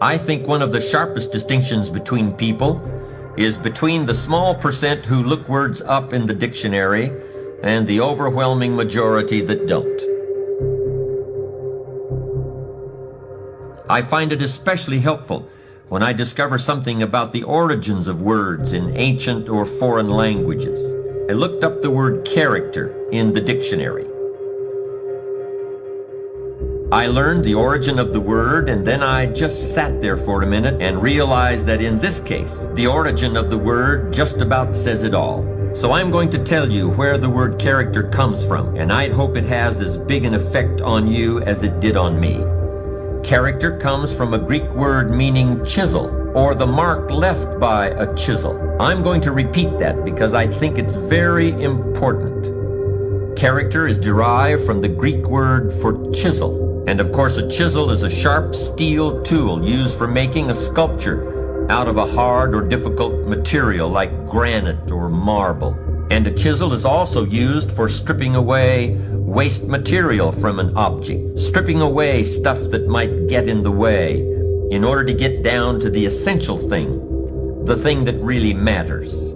I think one of the sharpest distinctions between people is between the small percent who look words up in the dictionary and the overwhelming majority that don't. I find it especially helpful when I discover something about the origins of words in ancient or foreign languages. I looked up the word character in the dictionary. I learned the origin of the word, and then I just sat there for a minute and realized that in this case, the origin of the word just about says it all. So I'm going to tell you where the word character comes from, and I'd hope it has as big an effect on you as it did on me. Character comes from a Greek word meaning chisel, or the mark left by a chisel. I'm going to repeat that because I think it's very important. Character is derived from the Greek word for chisel. And of course, a chisel is a sharp steel tool used for making a sculpture out of a hard or difficult material like granite or marble. And a chisel is also used for stripping away waste material from an object, stripping away stuff that might get in the way in order to get down to the essential thing, the thing that really matters.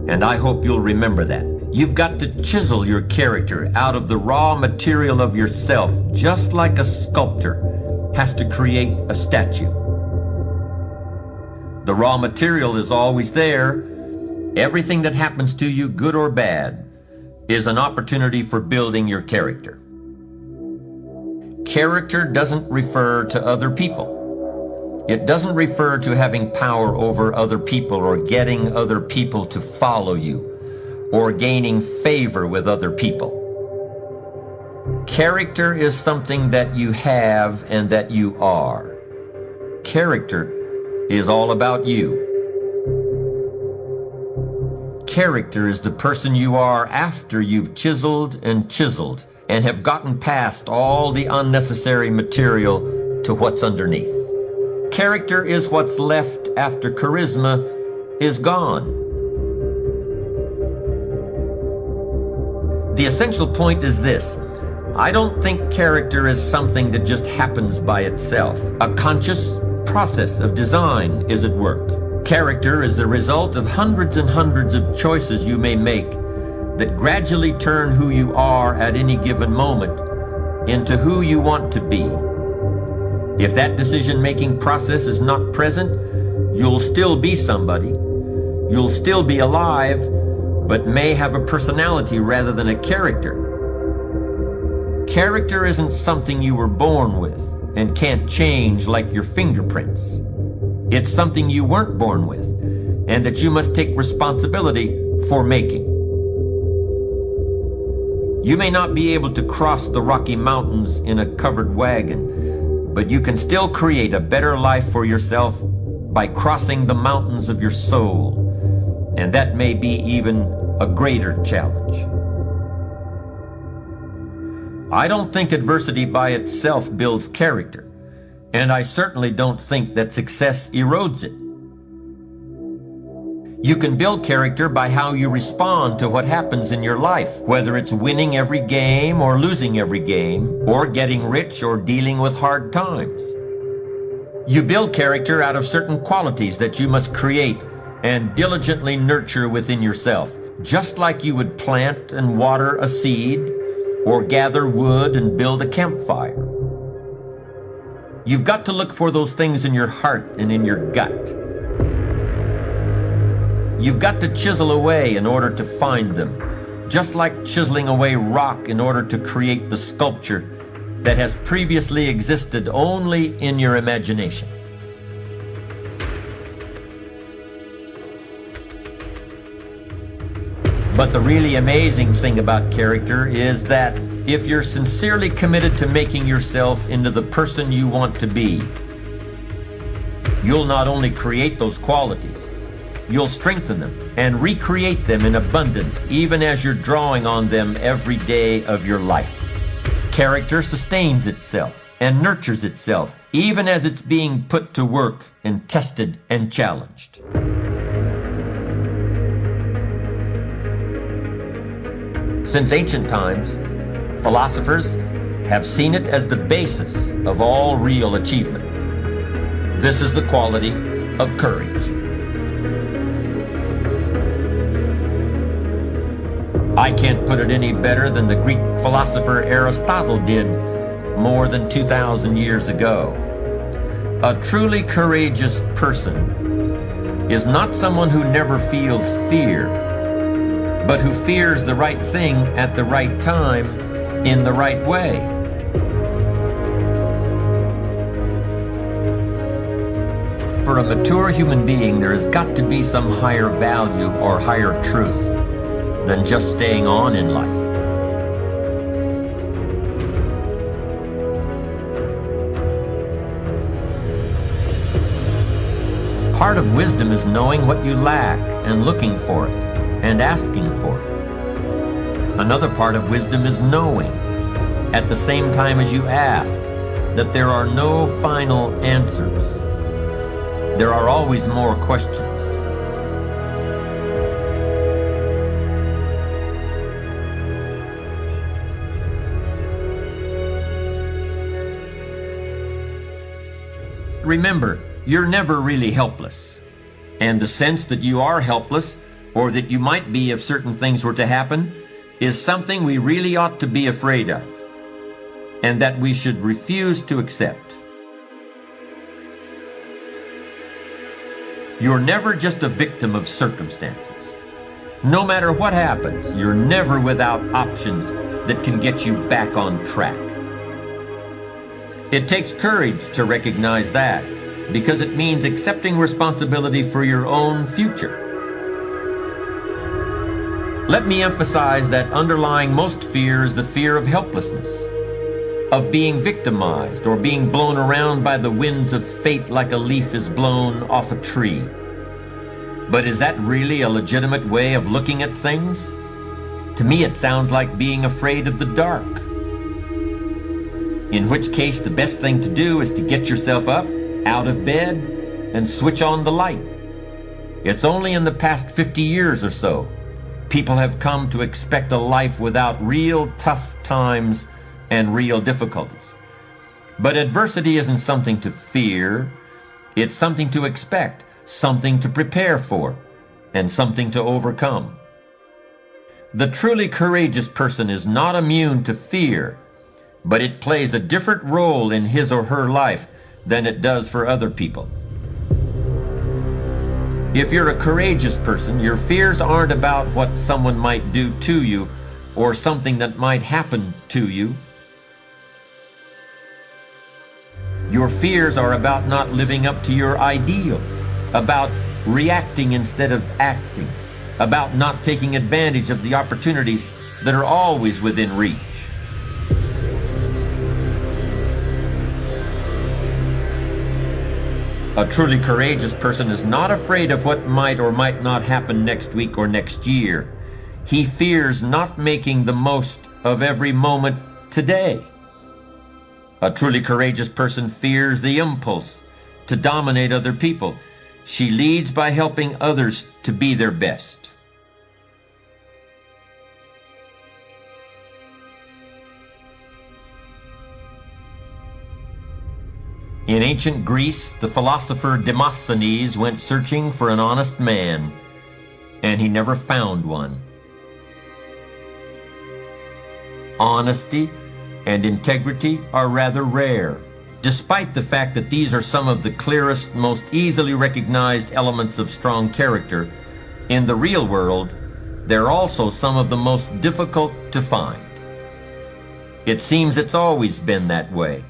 And I hope you'll remember that. You've got to chisel your character out of the raw material of yourself, just like a sculptor has to create a statue. The raw material is always there. Everything that happens to you, good or bad, is an opportunity for building your character. Character doesn't refer to other people. It doesn't refer to having power over other people or getting other people to follow you or gaining favor with other people. Character is something that you have and that you are. Character is all about you. Character is the person you are after you've chiseled and have gotten past all the unnecessary material to what's underneath. Character is what's left after charisma is gone. The essential point is this: I don't think character is something that just happens by itself. A conscious process of design is at work. Character is the result of hundreds and hundreds of choices you may make that gradually turn who you are at any given moment into who you want to be. If that decision-making process is not present, you'll still be somebody. You'll still be alive, but may have a personality rather than a character. Character isn't something you were born with and can't change like your fingerprints. It's something you weren't born with and that you must take responsibility for making. You may not be able to cross the Rocky Mountains in a covered wagon, but you can still create a better life for yourself by crossing the mountains of your soul, and that may be even a greater challenge. I don't think adversity by itself builds character. And I certainly don't think that success erodes it. You can build character by how you respond to what happens in your life, whether it's winning every game or losing every game, or getting rich or dealing with hard times. You build character out of certain qualities that you must create and diligently nurture within yourself, just like you would plant and water a seed or gather wood and build a campfire. You've got to look for those things in your heart and in your gut. You've got to chisel away in order to find them, just like chiseling away rock in order to create the sculpture that has previously existed only in your imagination. But the really amazing thing about character is that if you're sincerely committed to making yourself into the person you want to be, you'll not only create those qualities, you'll strengthen them and recreate them in abundance, even as you're drawing on them every day of your life. Character sustains itself and nurtures itself, even as it's being put to work and tested and challenged. Since ancient times, philosophers have seen it as the basis of all real achievement. This is the quality of courage. I can't put it any better than the Greek philosopher Aristotle did more than 2,000 years ago. A truly courageous person is not someone who never feels fear, but who fears the right thing at the right time in the right way. For a mature human being, there has got to be some higher value or higher truth than just staying on in life. Part of wisdom is knowing what you lack and looking for it and asking for it. Another part of wisdom is knowing, at the same time as you ask, that there are no final answers. There are always more questions. Remember, you're never really helpless. And the sense that you are helpless, or that you might be if certain things were to happen, is something we really ought to be afraid of, and that we should refuse to accept. You're never just a victim of circumstances. No matter what happens, you're never without options that can get you back on track. It takes courage to recognize that, because it means accepting responsibility for your own future. Let me emphasize that underlying most fear is the fear of helplessness, of being victimized or being blown around by the winds of fate like a leaf is blown off a tree. But is that really a legitimate way of looking at things? To me, it sounds like being afraid of the dark. In which case, the best thing to do is to get yourself up, out of bed, and switch on the light. It's only in the past 50 years or so people have come to expect a life without real tough times and real difficulties. But adversity isn't something to fear. It's something to expect, something to prepare for, and something to overcome. The truly courageous person is not immune to fear, but it plays a different role in his or her life than it does for other people. If you're a courageous person, your fears aren't about what someone might do to you or something that might happen to you. Your fears are about not living up to your ideals, about reacting instead of acting, about not taking advantage of the opportunities that are always within reach. A truly courageous person is not afraid of what might or might not happen next week or next year. He fears not making the most of every moment today. A truly courageous person fears the impulse to dominate other people. She leads by helping others to be their best. In ancient Greece, the philosopher Demosthenes went searching for an honest man, and he never found one. Honesty and integrity are rather rare, despite the fact that these are some of the clearest, most easily recognized elements of strong character. In the real world, they're also some of the most difficult to find. It seems it's always been that way.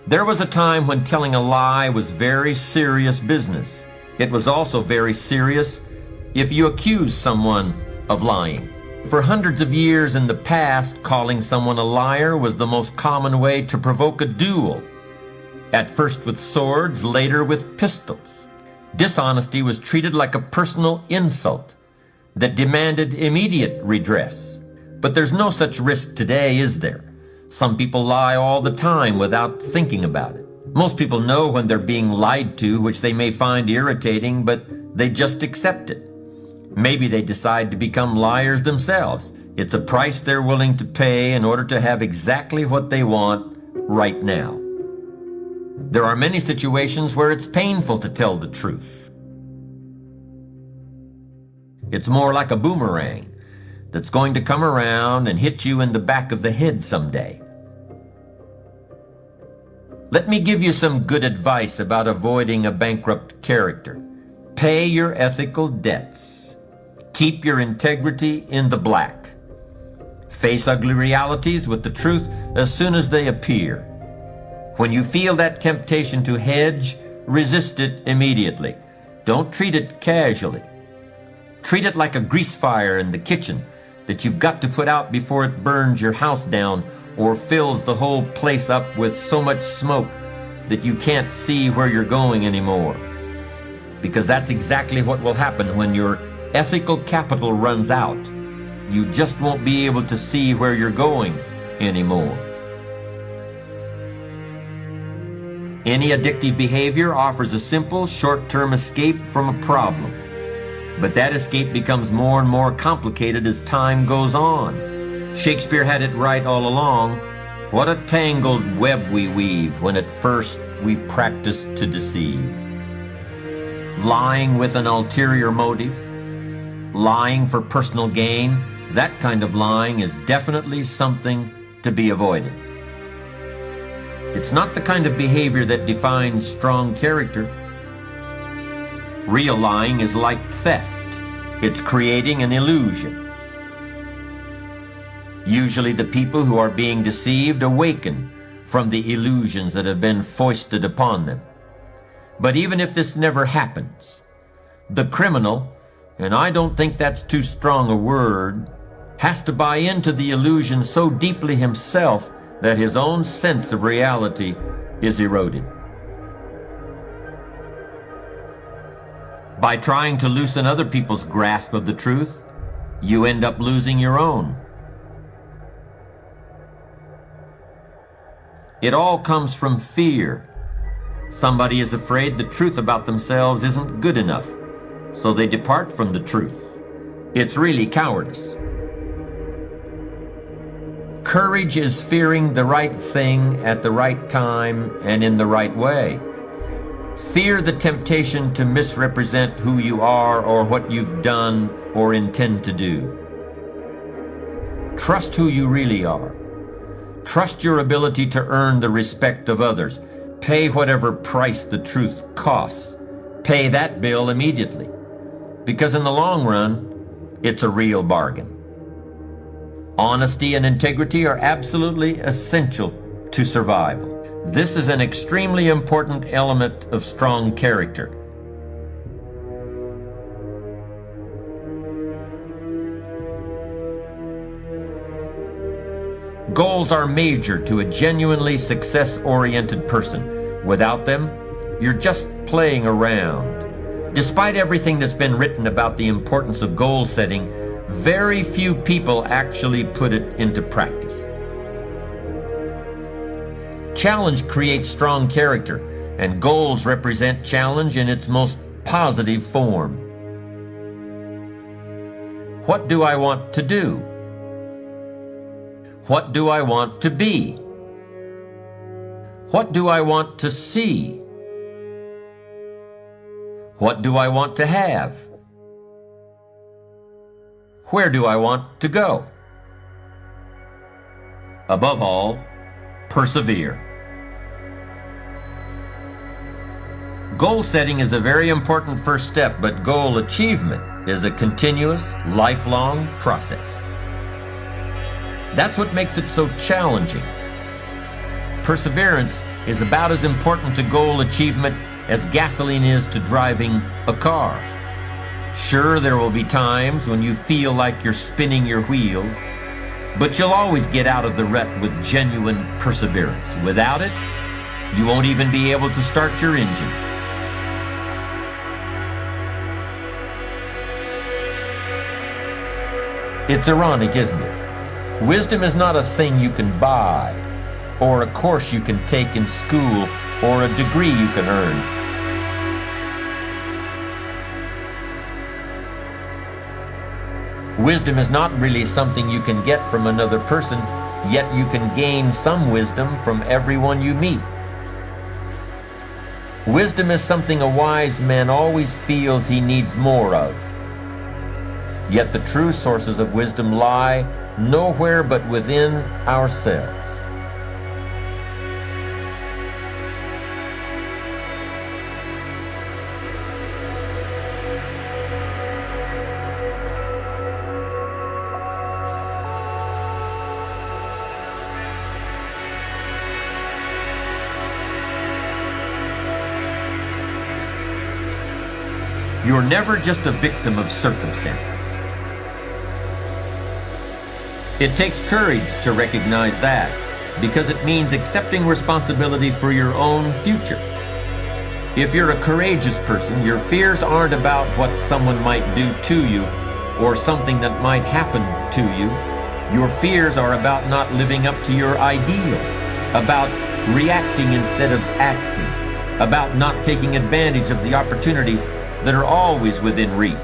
There was a time when telling a lie was very serious business. It was also very serious if you accused someone of lying. For hundreds of years in the past, calling someone a liar was the most common way to provoke a duel. At first with swords, later with pistols. Dishonesty was treated like a personal insult that demanded immediate redress. But there's no such risk today, is there? Some people lie all the time without thinking about it. Most people know when they're being lied to, which they may find irritating, but they just accept it. Maybe they decide to become liars themselves. It's a price they're willing to pay in order to have exactly what they want right now. There are many situations where it's painful to tell the truth. It's more like a boomerang that's going to come around and hit you in the back of the head someday. Let me give you some good advice about avoiding a bankrupt character. Pay your ethical debts. Keep your integrity in the black. Face ugly realities with the truth as soon as they appear. When you feel that temptation to hedge, resist it immediately. Don't treat it casually. Treat it like a grease fire in the kitchen that you've got to put out before it burns your house down or fills the whole place up with so much smoke that you can't see where you're going anymore. Because that's exactly what will happen when your ethical capital runs out. You just won't be able to see where you're going anymore. Any addictive behavior offers a simple, short-term escape from a problem. But that escape becomes more and more complicated as time goes on. Shakespeare had it right all along. What a tangled web we weave when at first we practice to deceive. Lying with an ulterior motive, lying for personal gain, that kind of lying is definitely something to be avoided. It's not the kind of behavior that defines strong character. Real lying is like theft. It's creating an illusion. Usually the people who are being deceived awaken from the illusions that have been foisted upon them. But even if this never happens, the criminal, and I don't think that's too strong a word, has to buy into the illusion so deeply himself that his own sense of reality is eroded. By trying to loosen other people's grasp of the truth, you end up losing your own. It all comes from fear. Somebody is afraid the truth about themselves isn't good enough, so they depart from the truth. It's really cowardice. Courage is fearing the right thing at the right time and in the right way. Fear the temptation to misrepresent who you are or what you've done or intend to do. Trust who you really are. Trust your ability to earn the respect of others. Pay whatever price the truth costs. Pay that bill immediately, because in the long run, it's a real bargain. Honesty and integrity are absolutely essential to survival. This is an extremely important element of strong character. Goals are major to a genuinely success-oriented person. Without them, you're just playing around. Despite everything that's been written about the importance of goal setting, very few people actually put it into practice. Challenge creates strong character, and goals represent challenge in its most positive form. What do I want to do? What do I want to be? What do I want to see? What do I want to have? Where do I want to go? Above all, persevere. Goal setting is a very important first step, but goal achievement is a continuous, lifelong process. That's what makes it so challenging. Perseverance is about as important to goal achievement as gasoline is to driving a car. Sure, there will be times when you feel like you're spinning your wheels, but you'll always get out of the rut with genuine perseverance. Without it, you won't even be able to start your engine. It's ironic, isn't it? Wisdom is not a thing you can buy, or a course you can take in school, or a degree you can earn. Wisdom is not really something you can get from another person, yet you can gain some wisdom from everyone you meet. Wisdom is something a wise man always feels he needs more of. Yet the true sources of wisdom lie nowhere but within ourselves. You're never just a victim of circumstances. It takes courage to recognize that, because it means accepting responsibility for your own future. If you're a courageous person, your fears aren't about what someone might do to you or something that might happen to you. Your fears are about not living up to your ideals, about reacting instead of acting, about not taking advantage of the opportunities that are always within reach.